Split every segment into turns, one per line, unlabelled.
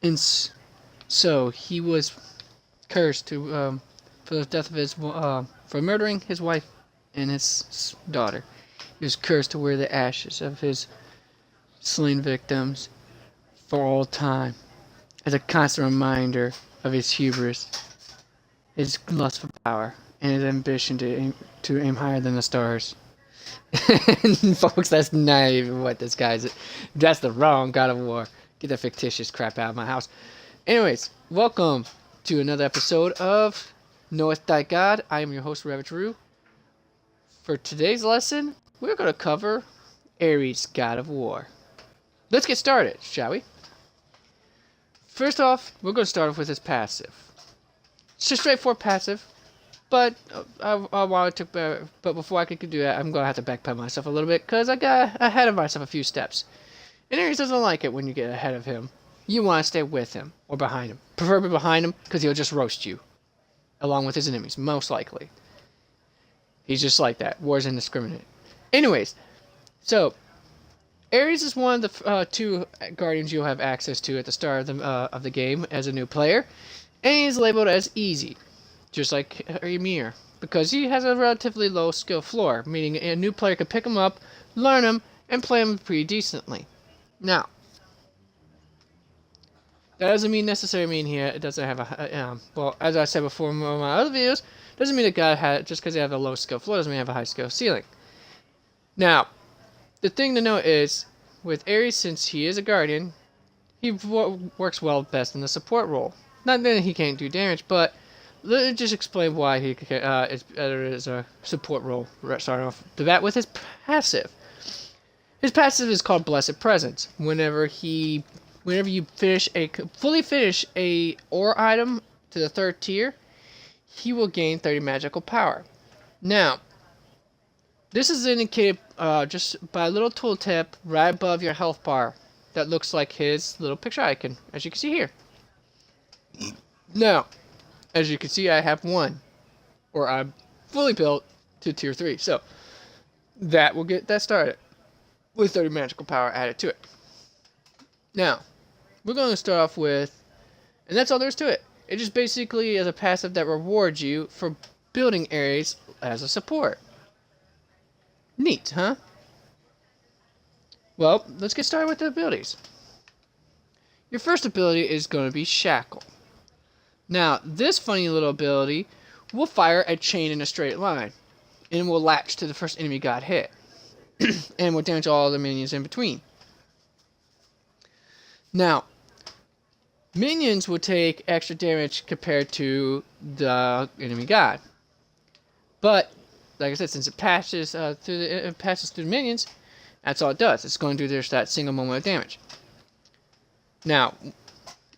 And so he was cursed for the death of his for murdering his wife and his daughter. He was cursed to wear the ashes of his slain victims for all time, as a constant reminder of his hubris, his lust for power, and his ambition to aim higher than the stars. And folks, that's not even what this guy's. That's the wrong God of War. Get that fictitious crap out of my house. Anyways, welcome to another episode of Knoweth Thy God. I am your host, Ravage Rue. For today's lesson, we're going to cover Ares, God of War. Let's get started, shall we? First off, we're going to start off with his passive. It's just straightforward passive, but but before I could do that, I'm going to have to backpedal myself a little bit because I got ahead of myself a few steps. And Ares doesn't like it when you get ahead of him. You want to stay with him or behind him. Preferably behind him because he'll just roast you, along with his enemies, most likely. He's just like that. War's indiscriminate. Anyways, so Ares is one of the two guardians you'll have access to at the start of the game as a new player, and he's labeled as easy, just like Ymir, because he has a relatively low skill floor, meaning a new player could pick him up, learn him, and play him pretty decently. Now, that doesn't necessarily mean here it doesn't have well, as I said before in one of my other videos, doesn't mean a guy just because they have a low skill floor doesn't mean they have a high skill ceiling. Now, the thing to note is, with Ares, since he is a guardian, he works well best in the support role. Not that he can't do damage, but let me just explain why he is better as a support role. Starting off the bat with his passive. His passive is called Blessed Presence. Whenever you fully finish a ore item to the 3rd tier, he will gain 30 magical power. Now, this is indicated just by a little tooltip right above your health bar that looks like his little picture icon, as you can see here. Now, as you can see, I have one, or I'm fully built to tier 3, so that will get that started with 30 magical power added to it. Now, we're going to start off with, and that's all there is to it. It just basically is a passive that rewards you for building Ares as a support. Neat, huh? Well, let's get started with the abilities. Your first ability is going to be Shackle. Now, this funny little ability will fire a chain in a straight line, and will latch to the first enemy god hit, and will damage all the minions in between. Now, minions will take extra damage compared to the enemy god, but like I said, since it passes through the minions, that's all it does. It's going to do just that single moment of damage. Now,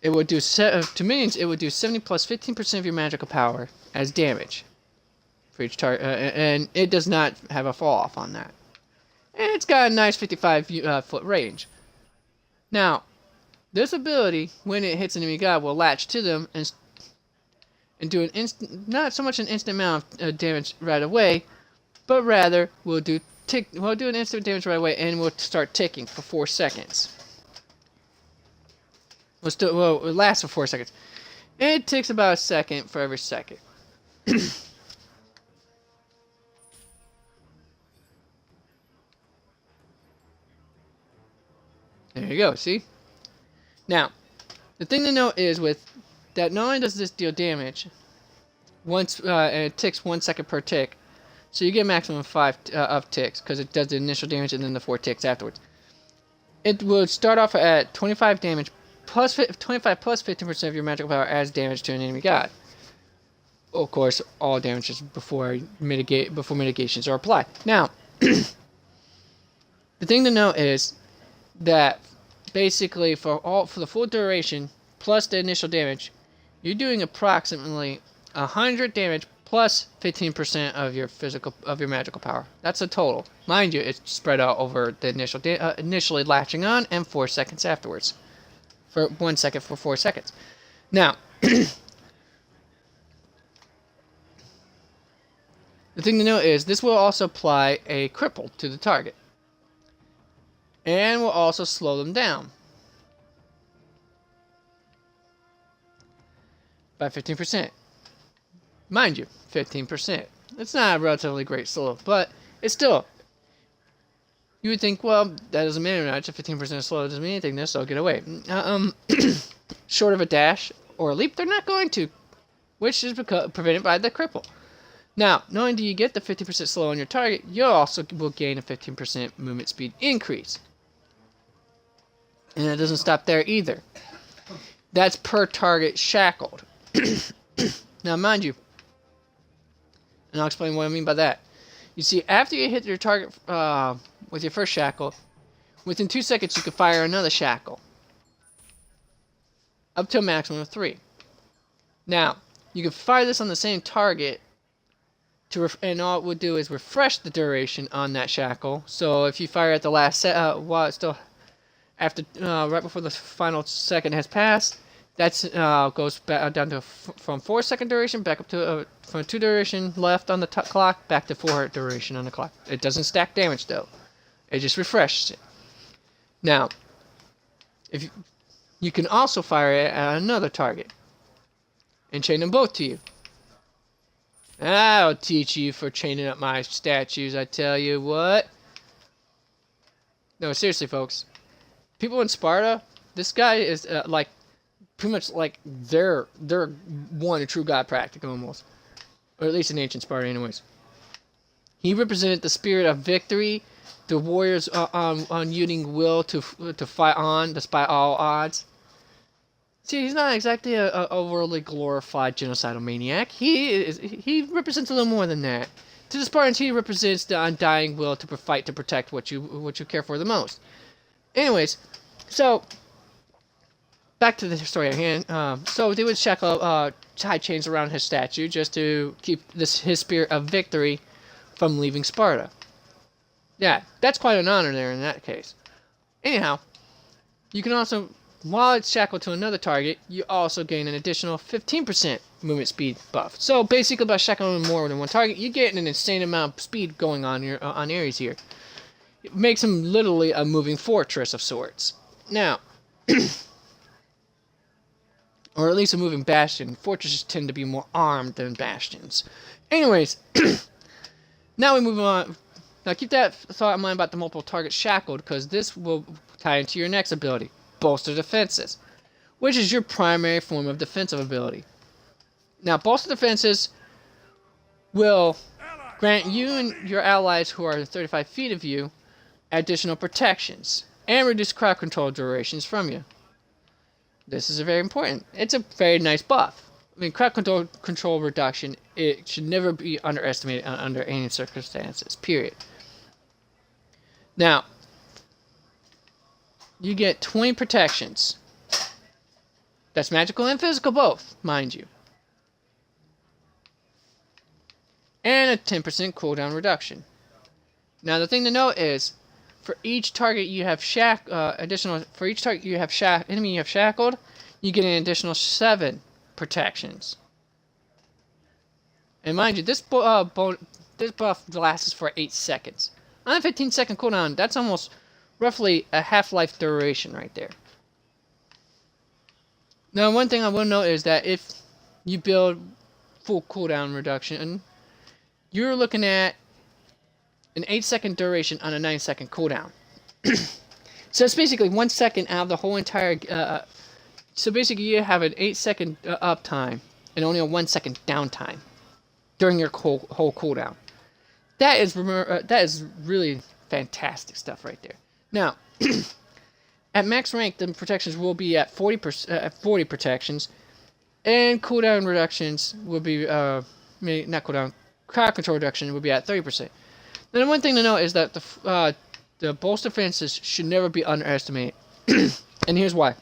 it would do to minions. It would do 70 plus 15% of your magical power as damage for each target, and it does not have a fall off on that. And it's got a nice 55 foot range. Now, this ability, when it hits an enemy god, will latch to them and do not so much an instant amount of damage right away, but rather will do an instant damage right away, and will start ticking for 4 seconds. It lasts for 4 seconds. And it takes about a second for every second. There you go, see? Now, the thing to note is with that, not only does this deal damage, and it ticks 1 second per tick, so you get a maximum of 5 of ticks, because it does the initial damage and then the 4 ticks afterwards. It will start off at 25 damage, plus 25 plus 15% of your magical power as damage to an enemy god. Of course, all damage is before mitigations are applied. Now, the thing to note is that basically for the full duration plus the initial damage, you're doing approximately 100 damage plus 15% of your magical power. That's a total. Mind you, it's spread out over the initially latching on and 4 seconds afterwards. For 1 second for 4 seconds. Now, the thing to note is this will also apply a cripple to the target, and will also slow them down. by 15%. Mind you, 15%. It's not a relatively great slow, but it's still. You would think, well, that doesn't mean much. If 15% slow doesn't mean anything, this will get away. Short of a dash or a leap, they're not going to, which is prevented by the cripple. Now, not only do you get the 50% slow on your target, you also will gain a 15% movement speed increase. And it doesn't stop there either. That's per target shackled. Now, mind you, and I'll explain what I mean by that. You see, after you hit your target with your first shackle, within 2 seconds you can fire another shackle. Up to a maximum of 3. Now, you can fire this on the same target, and all it would do is refresh the duration on that shackle. So if you fire at the last while it's still after right before the final second has passed, that's goes back down to from 4 second duration back up to from 2 duration left on the clock back to 4 duration on the clock. It doesn't stack damage though; it just refreshes it. Now, if you can also fire it at another target and chain them both to you. I'll teach you for chaining up my statues. I tell you what. No, seriously, folks. People in Sparta, this guy is like pretty much like they're one a true god practical almost, or at least in ancient Sparta, anyways. He represented the spirit of victory, the warriors on using will to fight on despite all odds. See, he's not exactly a overly glorified genocidal maniac. He represents a little more than that. To the Spartans, he represents the undying will to fight to protect what you care for the most. Anyways, so back to the story at hand. So they would shackle tie chains around his statue just to keep his spirit of victory from leaving Sparta. Yeah, that's quite an honor there in that case. Anyhow, you can also, while it's shackled to another target, you also gain an additional 15% movement speed buff. So basically, by shackling more than one target, you get an insane amount of speed going on Ares here. It makes him literally a moving fortress of sorts. Now, or at least a moving bastion. Fortresses tend to be more armed than bastions. Anyways, now we move on. Now keep that thought in mind about the multiple targets shackled, because this will tie into your next ability, Bolster Defenses, which is your primary form of defensive ability. Now, Bolster Defenses will grant you and your allies who are 35 feet of you additional protections and reduce crowd control durations from you. This is very important. It's a very nice buff. I mean, crowd control reduction, it should never be underestimated under any circumstances, period. Now, you get 20 protections. That's magical and physical both, mind you. And a 10% cooldown reduction. Now, the thing to note is, for each target you have enemy you have shackled, you get an additional 7 protections. And mind you, this buff lasts for 8 seconds. On a 15-second cooldown, that's almost roughly a half-life duration right there. Now, one thing I will note is that if you build full cooldown reduction, you're looking at an 8-second duration on a 9-second cooldown. So it's basically 1 second out of the whole entire... so basically you have an 8-second uptime and only a 1-second downtime during your whole cooldown. That is really fantastic stuff right there. Now, at max rank, the protections will be at 40 protections, and cooldown reductions will be not cooldown, crowd control reduction will be at 30%. Now, the one thing to note is that the bolster defenses should never be underestimated, and here's why.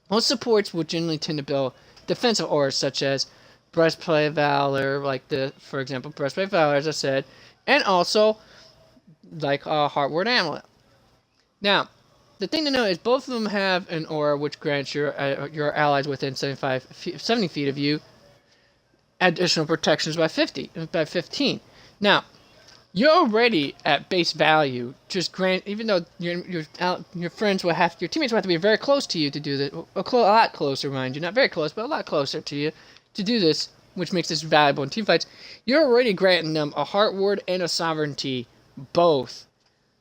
Most supports will generally tend to build defensive auras such as Breastplate of Valor, for example, Breastplate of Valor, as I said, and also like Heartward Amulet. Now, the thing to note is both of them have an aura which grants your allies within 70 feet of you additional protections by 15. Now, You're already at base value. Just grant, even though your friends will have, your teammates will have to be very close to you to do this, a lot closer, mind you, not very close, but a lot closer to you to do this, which makes this valuable in team fights. You're already granting them a heart ward and a sovereignty, both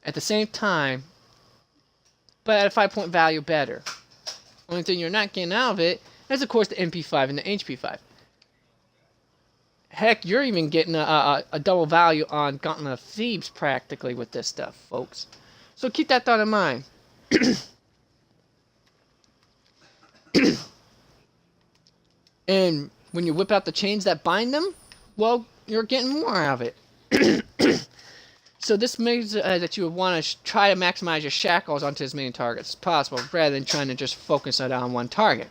at the same time, but at a 5-point value better. Only thing you're not getting out of it is, of course, the MP5 and the HP5. Heck, you're even getting a double value on Gauntlet of Thebes practically with this stuff, folks. So keep that thought in mind. And when you whip out the chains that bind them, well, you're getting more out of it. So this means that you would want to try to maximize your shackles onto as many targets as possible, rather than trying to just focus it on one target.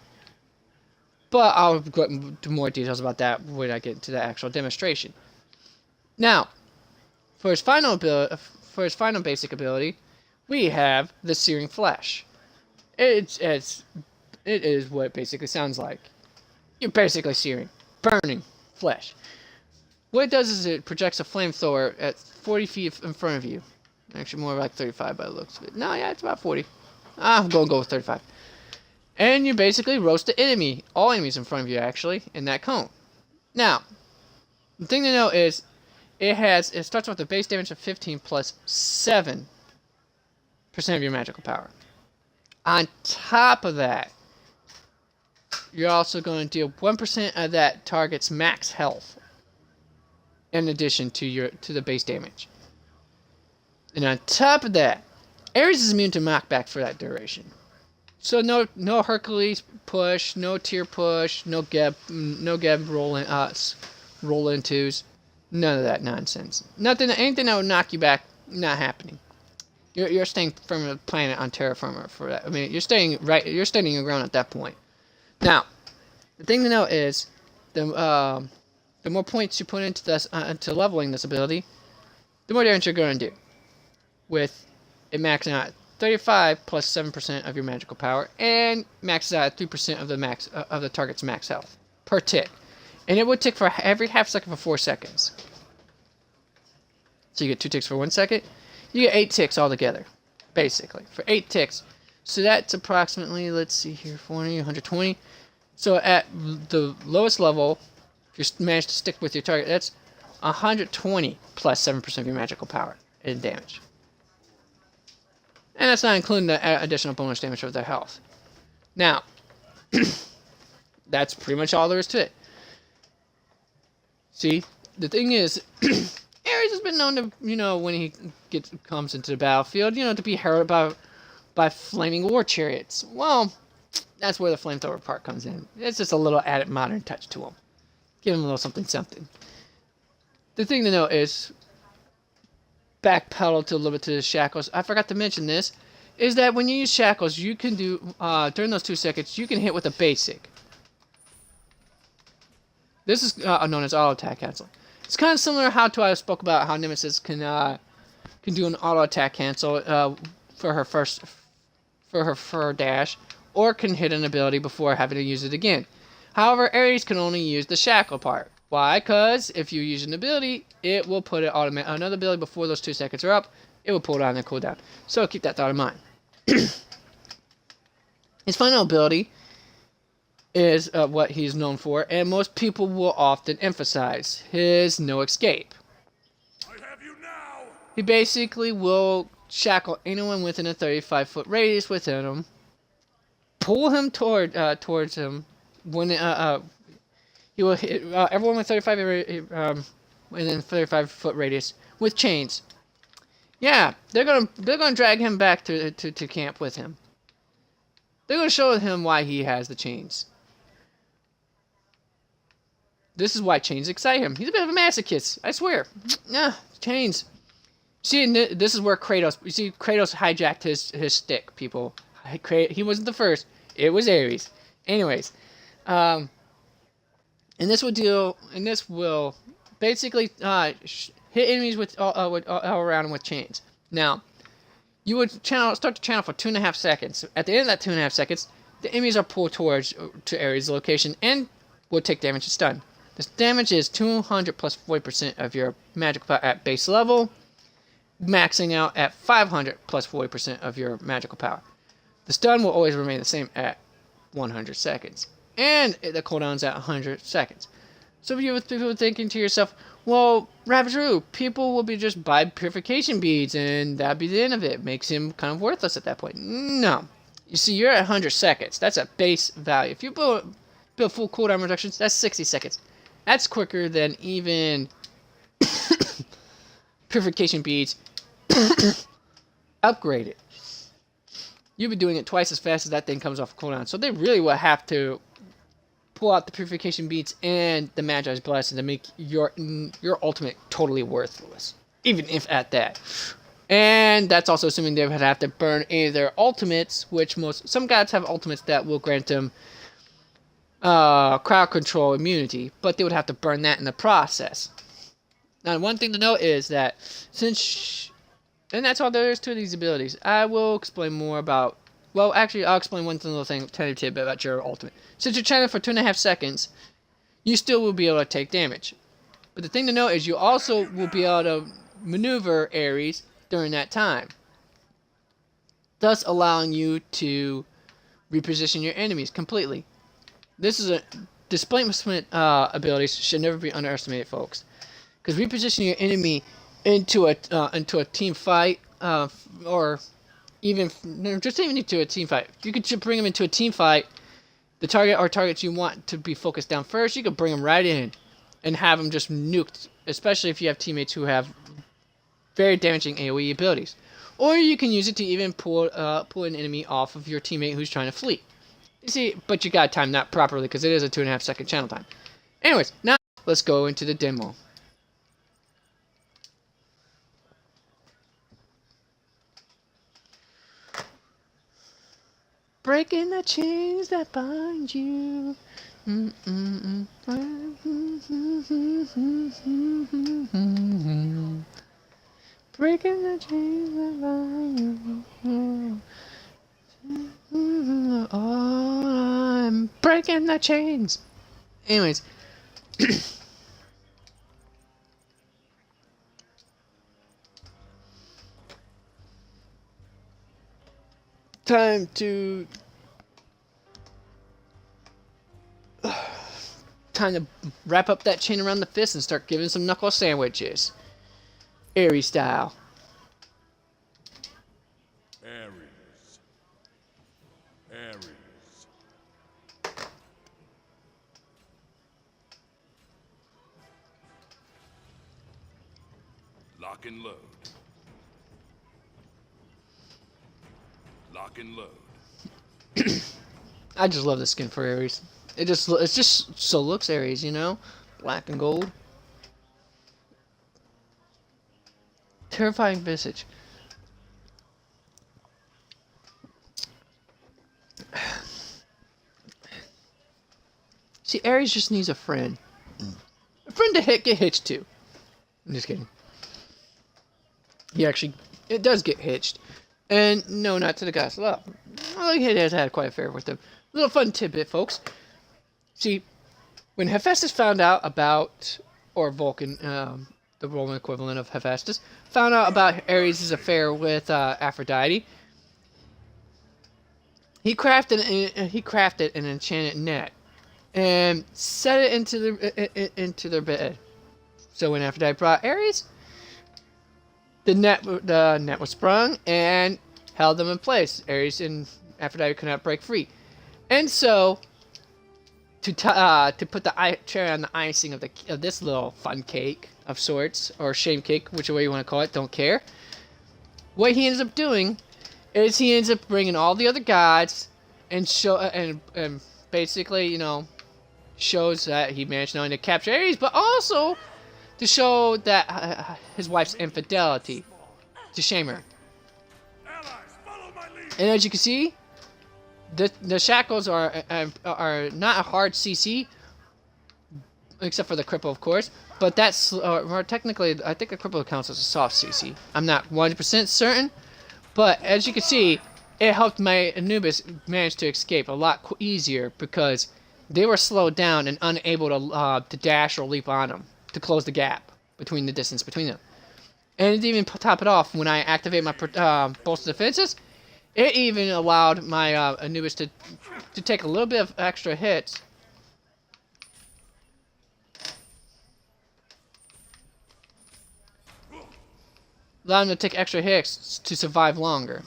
But I'll go into more details about that when I get into the actual demonstration. Now, for his final basic ability, we have the Searing Flesh. It is what it basically sounds like. You're basically searing, burning flesh. What it does is it projects a flamethrower at 40 feet in front of you. Actually, more like 35 by the looks of it. No, yeah, it's about 40. I'm going to go with 35. And you basically roast the enemy, all enemies in front of you, actually, in that cone. Now, the thing to know is, it starts with a base damage of 15 plus 7% of your magical power. On top of that, you're also going to deal 1% of that target's max health, in addition to the base damage. And on top of that, Ares is immune to knockback for that duration. So no Hercules push, no tier push, no Geb roll in twos, none of that nonsense. Anything that would knock you back, not happening. You're staying firm on the planet on terra firma for that. I mean, you're standing your ground at that point. Now, the thing to know is, the more points you put into this into leveling this ability, the more damage you're going to do. With it maxing out 35 plus 7% of your magical power, and maxes out at 3% of the target's max health per tick, and it would tick for every half second for 4 seconds. So you get 2 ticks for 1 second. You get 8 ticks altogether, basically for 8 ticks. So that's approximately, let's see here, 40, 120. So at the lowest level, if you manage to stick with your target, that's 120 plus 7% of your magical power in damage. And that's not including the additional bonus damage of their health. Now, that's pretty much all there is to it. See, the thing is, Ares has been known to, when he comes into the battlefield, to be heralded by flaming war chariots. Well, that's where the flamethrower part comes in. It's just a little added modern touch to him. Give him a little something, something. The thing to know is, backpedal to a little bit to the shackles. I forgot to mention this, is that when you use shackles, you can do, during those 2 seconds, you can hit with a basic. This is known as auto attack cancel. It's kind of similar to I spoke about how Nemesis can do an auto attack cancel for her dash, or can hit an ability before having to use it again. However, Ares can only use the shackle part. Why? Because if you use an ability, it will put it another ability before those 2 seconds are up. It will pull it on their cooldown. So keep that thought in mind. His final ability is what he's known for, and most people will often emphasize his no escape. I have you now. He basically will shackle anyone within a 35-foot radius within him, pull him towards him when he will hit everyone with within 35-foot radius with chains. Yeah, they're gonna drag him back to camp with him. They're gonna show him why he has the chains. This is why chains excite him. He's a bit of a masochist, I swear. Nah, chains. See, this is where Kratos hijacked his stick, people. He wasn't the first. It was Ares. Anyways, and this will basically hit enemies with all around them with chains. Now, you would start to channel for 2.5 seconds. At the end of that 2.5 seconds, the enemies are pulled to Ares' location and will take damage and stun. This damage is 200 plus 40% of your magical power at base level, maxing out at 500 plus 40% of your magical power. The stun will always remain the same at 100 seconds, and the cooldown's at 100 seconds. So if you're thinking to yourself, well, Ravage, people will be just buy purification beads and that'd be the end of it. Makes him kind of worthless at that point. No. You see, you're at 100 seconds. That's a base value. If you build full cooldown reductions, that's 60 seconds. That's quicker than even purification beads upgraded. You'll be doing it twice as fast as that thing comes off cooldown. So they really will have to pull out the purification beads and the Magi's blessing to make your ultimate totally worthless, even if at that. And that's also assuming they would have to burn any of their ultimates, which some gods have ultimates that will grant them crowd control immunity, but they would have to burn that in the process. Now, one thing to note is that and that's all there is to these abilities. I will explain more about. Well, actually, I'll explain one little thing, tiny tidbit about your ultimate. Since you're channeling for 2.5 seconds, you still will be able to take damage. But the thing to note is you also will be able to maneuver Ares during that time, thus allowing you to reposition your enemies completely. This is a displacement abilities should never be underestimated, folks, because repositioning your enemy into a team fight, or even just even into a team fight. You could just bring them into a team fight. The targets you want to be focused down first, you could bring them right in and have them just nuked, especially if you have teammates who have very damaging AoE abilities. Or you can use it to even pull an enemy off of your teammate who's trying to flee. You see, but you gotta time that properly because it is a 2.5 second channel time. Anyways, now let's go into the demo. Breaking the chains that bind you. Breaking the chains that bind you. Oh, I'm breaking the chains. Anyways. Time to wrap up that chain around the fist and start giving some knuckle sandwiches, Ares style.
Ares. Lock and load. Lock and load.
I just love the skin for Ares. It's just so looks Ares, you know, black and gold. Terrifying visage. See, Ares just needs a friend. A friend to get hitched to. I'm just kidding. It does get hitched. And no, not to the guy's love. Well, he has had quite a fair with them. Little fun tidbit, folks. See, when Hephaestus found out about, or Vulcan, the Roman equivalent of Hephaestus, found out about Ares' affair with Aphrodite, he crafted an enchanted net and set it into their bed. So when Aphrodite brought Ares, the net was sprung and held them in place. Ares and Aphrodite could not break free, and so to put the cherry on the icing of this little fun cake of sorts, or shame cake, whichever way you want to call it, don't care. What he ends up doing is he ends up bringing all the other gods and basically, you know, shows that he managed not only to capture Ares, but also to show that his wife's infidelity, to shame her. And as you can see, the shackles are not a hard CC, except for the cripple, of course. But that's more technically, I think the cripple counts as a soft CC. I'm not 100% certain, but as you can see, it helped my Anubis manage to escape a lot easier because they were slowed down and unable to dash or leap on them to close the gap between the distance between them. And to even top it off, when I activate my bolster defenses, it even allowed my Anubis to take a little bit of extra hits. Allow them to take extra hits to survive longer.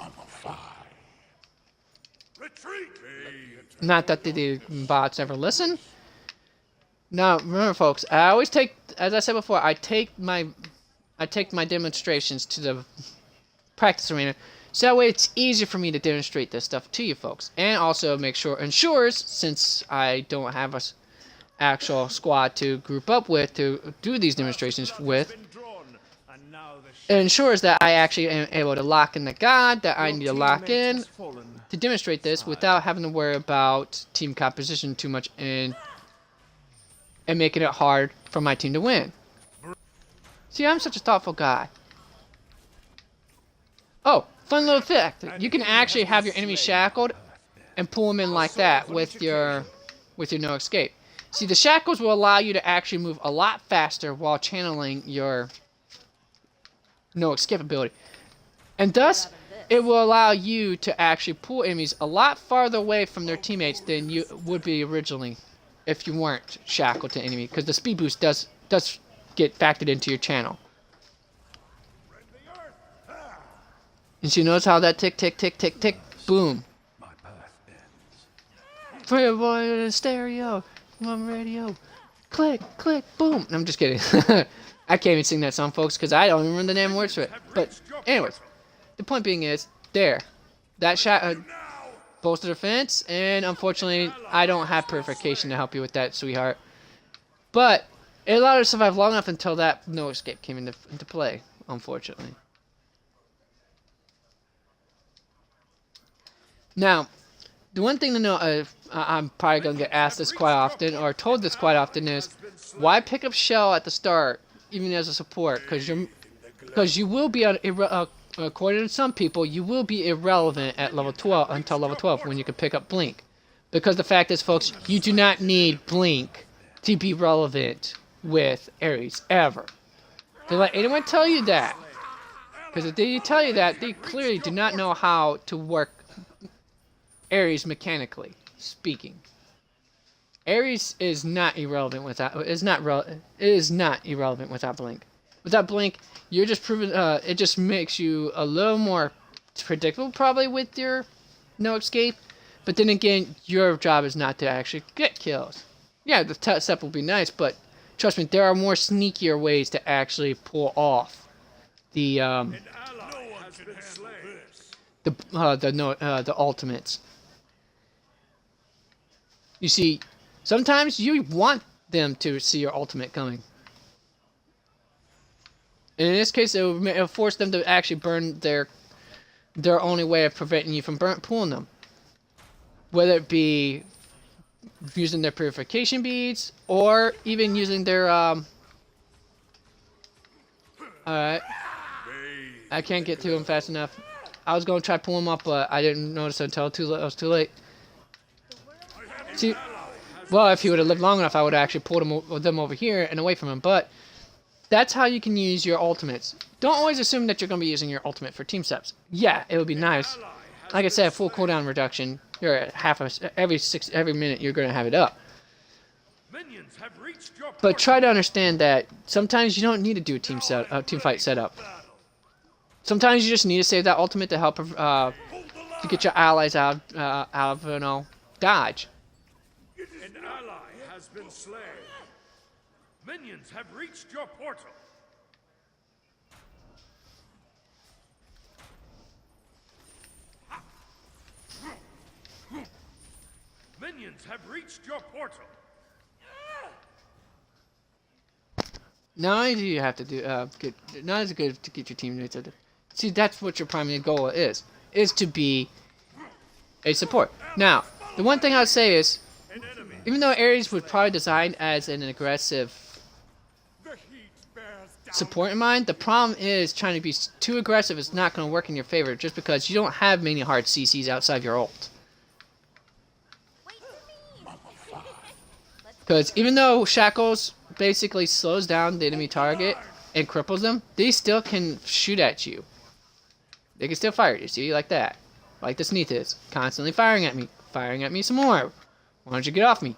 Not that the bots ever listen. Now, remember, folks, I always take, as I said before, I take my demonstrations to the practice arena, so that way it's easier for me to demonstrate this stuff to you folks, and also ensures, since I don't have a actual squad to group up with to do these demonstrations with, it ensures that I actually am able to lock in the god that I need to lock in to demonstrate this without having to worry about team composition too much and making it hard for my team to win. See, I'm such a thoughtful guy. Oh, fun little fact. You can actually have your enemy shackled and pull them in like that with your no escape. See, the shackles will allow you to actually move a lot faster while channeling your no escape ability. And thus, it will allow you to actually pull enemies a lot farther away from their teammates than you would be originally if you weren't shackled to enemy, because the speed boost does get factored into your channel. And so you notice how that tick, tick, tick, tick, tick, boom. Free boy in stereo, on radio, click, click, boom. I'm just kidding. I can't even sing that song, folks, because I don't even remember the damn words to it. But anyways, the point being is, that shot bolster defense, and unfortunately, I don't have purification to help you with that, sweetheart. But it allowed her to survive long enough until that no escape came into play, unfortunately. Now, the one thing to know, I'm probably going to get asked this quite often, or told this quite often, is why pick up Shell at the start, even as a support? Because you will be, according to some people, you will be irrelevant at level 12 until level 12 when you can pick up Blink. Because the fact is, folks, you do not need Blink to be relevant with Ares ever. Don't let anyone tell you that. Because if they tell you that, they clearly do not know how to work Ares mechanically speaking. Ares is not irrelevant without irrelevant without Blink. Without Blink, you're just proving it just makes you a little more predictable probably with your no escape. But then again, your job is not to actually get kills. Yeah, the step will be nice, but trust me, there are more sneakier ways to actually pull off the ultimates. You see, sometimes you want them to see your ultimate coming. And in this case, it will force them to actually burn their only way of preventing you from pulling them. Whether it be using their purification beads, or even using their, Alright. I can't get to him fast enough. I was going to try to pull him up, but I didn't notice until it was too late. See, well, if he would have lived long enough, I would have actually pulled them over here and away from him, but that's how you can use your ultimates. Don't always assume that you're going to be using your ultimate for team steps. Yeah, it would be nice. Like I said, full cooldown reduction. You're at every minute you're going to have it up. But try to understand that sometimes you don't need to do a team fight setup. Sometimes you just need to save that ultimate to help to get your allies out of dodge.
An ally has been slain. Minions have reached your portal. Minions have reached your portal.
Not only do you have to do not as good to get your teammates to see, that's what your primary goal is to be a support. Now, the one thing I would say is, even though Ares was probably designed as an aggressive support in mind, the problem is trying to be too aggressive is not going to work in your favor, just because you don't have many hard CCs outside your ult. Because even though Shackles basically slows down the enemy target and cripples them, they still can shoot at you. They can still fire at you, see? Like that. Like this Neath is. Constantly firing at me. Firing at me some more. Why don't you get off me?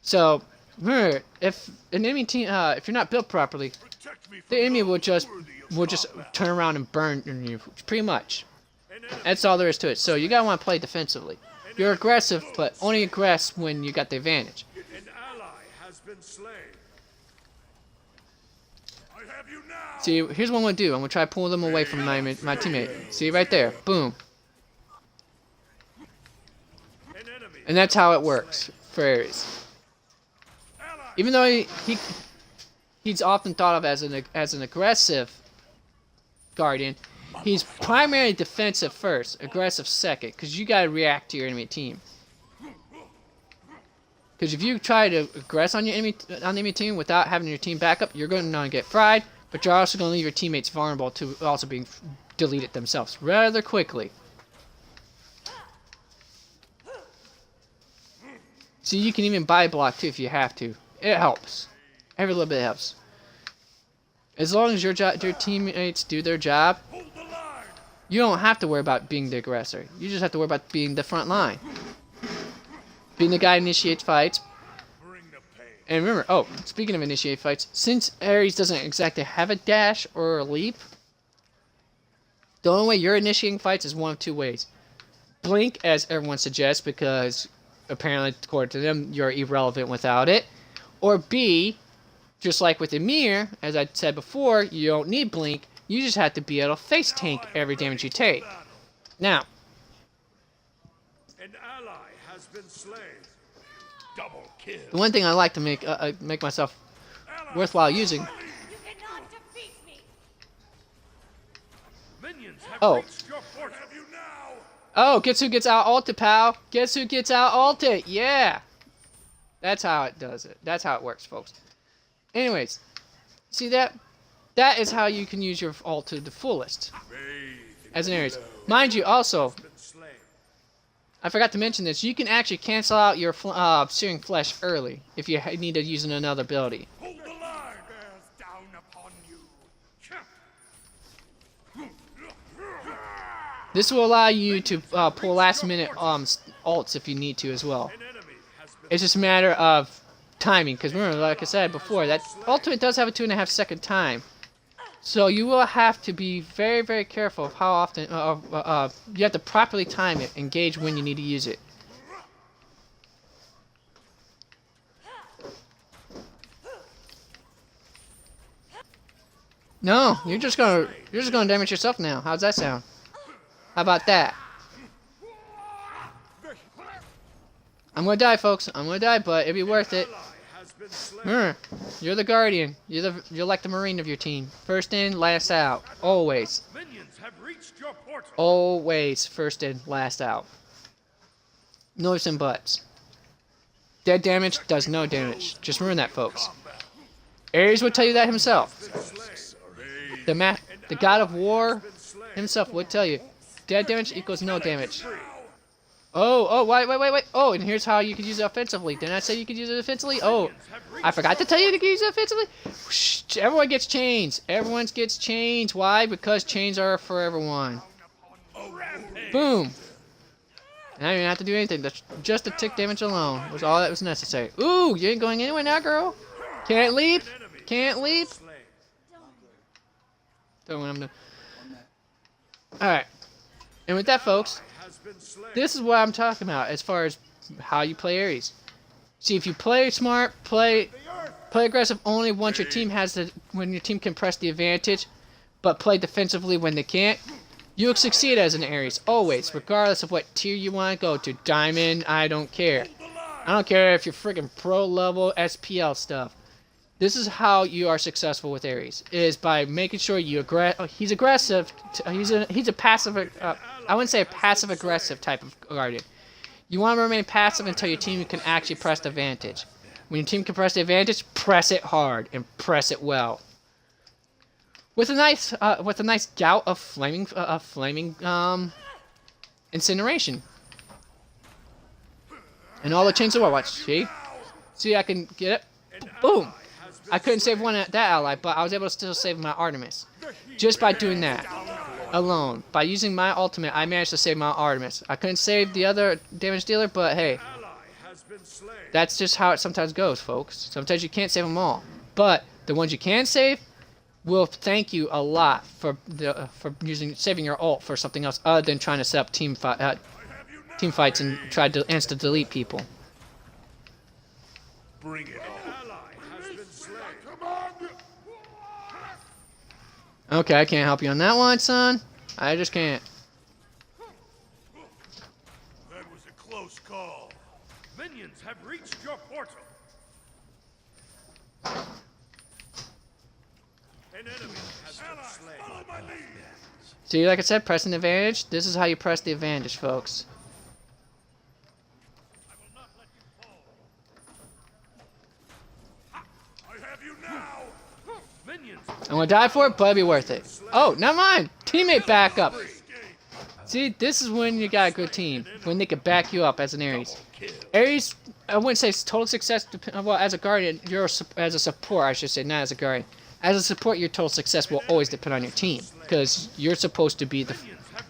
So, remember, if an enemy team, if you're not built properly, the enemy will just turn around and burn you, pretty much. That's all there is to it. So you gotta want to play defensively. You're aggressive, but only aggress when you got the advantage.
An ally has been slain. I have you now.
See, here's what I'm gonna do. I'm gonna try to pull them away from my teammate. See right there, boom. And that's how it works for Ares. Even though he's often thought of as an aggressive guardian, he's primarily defensive first, aggressive second, because you gotta react to your enemy team. Because if you try to aggress on the enemy team without having your team back up, you're going to get fried, but you're also going to leave your teammates vulnerable to also being deleted themselves rather quickly. See, you can even buy block too if you have to. It helps. Every little bit helps. As long as your teammates do their job, you don't have to worry about being the aggressor. You just have to worry about being the front line. Being the guy who initiates fights. And remember, oh, speaking of initiate fights, since Ares doesn't exactly have a dash or a leap, the only way you're initiating fights is one of two ways. Blink, as everyone suggests, because apparently, according to them, you're irrelevant without it. Or B, just like with Emir, as I said before, you don't need Blink. You just have to be able to face tank every damage you take. Now,
an ally has been slain. Double kill.
the one thing I like to make myself worthwhile using.
You cannot defeat me.
Minions have
Oh.
reached your fort. Have you now?
Oh, guess who gets out ulted, pal? Guess who gets out ulted? Yeah. That's how it does it. That's how it works, folks. Anyways, see that? That is how you can use your ult to the fullest. As an Ares. Mind you, also, I forgot to mention this. You can actually cancel out your Searing Flesh early if you need to use another ability.
Hold the line. Bears down upon you.
This will allow you to pull last-minute ults if you need to as well. It's just a matter of timing, because remember, like I said before, that ultimate does have a 2.5 second time. So you will have to be very, very careful of how often you have to properly time it and gauge when you need to use it. No, you're just gonna damage yourself now. How's that sound? How about that? I'm gonna die, folks. I'm gonna die, but it'll be worth it. Remember, you're the guardian. You're like the marine of your team. First in, last out. Always.
Minions have reached your portal.
Always first in, last out. No ifs and buts. Dead damage does no damage. Just remember that, folks. Ares would tell you that himself. The god of war himself would tell you. Dead damage equals no damage. Oh, wait. Oh, and here's how you could use it offensively. Didn't I say you could use it offensively? Oh, I forgot to tell you to use it offensively. Shh, everyone gets chains. Everyone gets chains. Why? Because chains are for everyone. Boom. And I didn't even have to do anything. Just the tick damage alone was all that was necessary. Ooh, you ain't going anywhere now, girl. Can't leap. Can't leap. Don't know what I'm doing. Alright. And with that, folks, this is what I'm talking about as far as how you play Ares. See, if you play smart, play aggressive only once your team when your team can press the advantage, but play defensively when they can't, you'll succeed as an Ares, always, regardless of what tier you want to go to. Diamond, I don't care. I don't care if you're freaking pro level SPL stuff. This is how you are successful with Ares. Is by making sure he's aggressive. He's a passive. I wouldn't say a passive aggressive type of guardian. You want to remain passive until your team can actually press the advantage. When your team can press the advantage, press it hard and press it well. With a nice gout of flaming incineration. And all the chains of war. Watch. See, I can get it. Boom. I couldn't save that ally, but I was able to still save my Artemis. Just by doing that alone. By using my ultimate, I managed to save my Artemis. I couldn't save the other damage dealer, but hey. That's just how it sometimes goes, folks. Sometimes you can't save them all. But the ones you can save will thank you a lot for saving your ult for something else other than trying to set up team fights and try to insta delete people.
Bring it on.
Okay, I can't help you on that one, son. I just can't.
That was a close call. Minions have reached your portal. An enemy has been slain. Follow my lead.
See, like I said, pressing advantage. This is how you press the advantage, folks.
I will not let you fall. I have you now. Minions.
I'm gonna die for it, but it'll be worth it. Oh, never mind. Teammate backup. See, this is when you got a good team. When they can back you up as an Ares. Ares, I wouldn't say it's total success. Well, as a guardian, as a support, I should say, not as a guardian. As a support, your total success will always depend on your team, because you're supposed to be the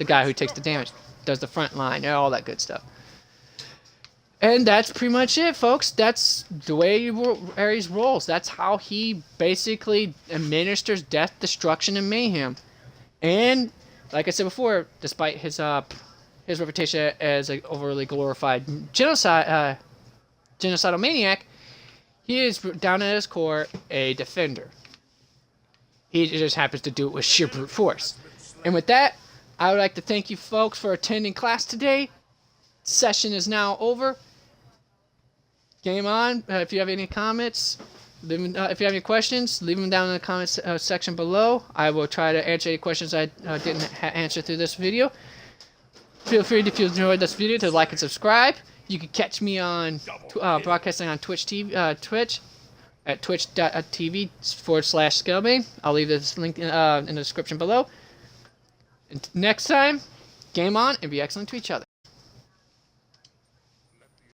guy who takes the damage, does the front line, and all that good stuff. And that's pretty much it, folks. That's the way Ares rolls. That's how he basically administers death, destruction, and mayhem. And like I said before, despite his reputation as an overly glorified genocidal maniac, he is down at his core a defender. He just happens to do it with sheer brute force. And with that, I would like to thank you folks for attending class today. Session is now over. Game on. If you have any comments, if you have any questions, leave them down in the comments section below. I will try to answer any questions I didn't answer through this video. Feel free, if you enjoyed this video, to like and subscribe. You can catch me on broadcasting on Twitch at twitch.tv/Scalebane. I'll leave this link in the description below. And next time, game on and be excellent to each other.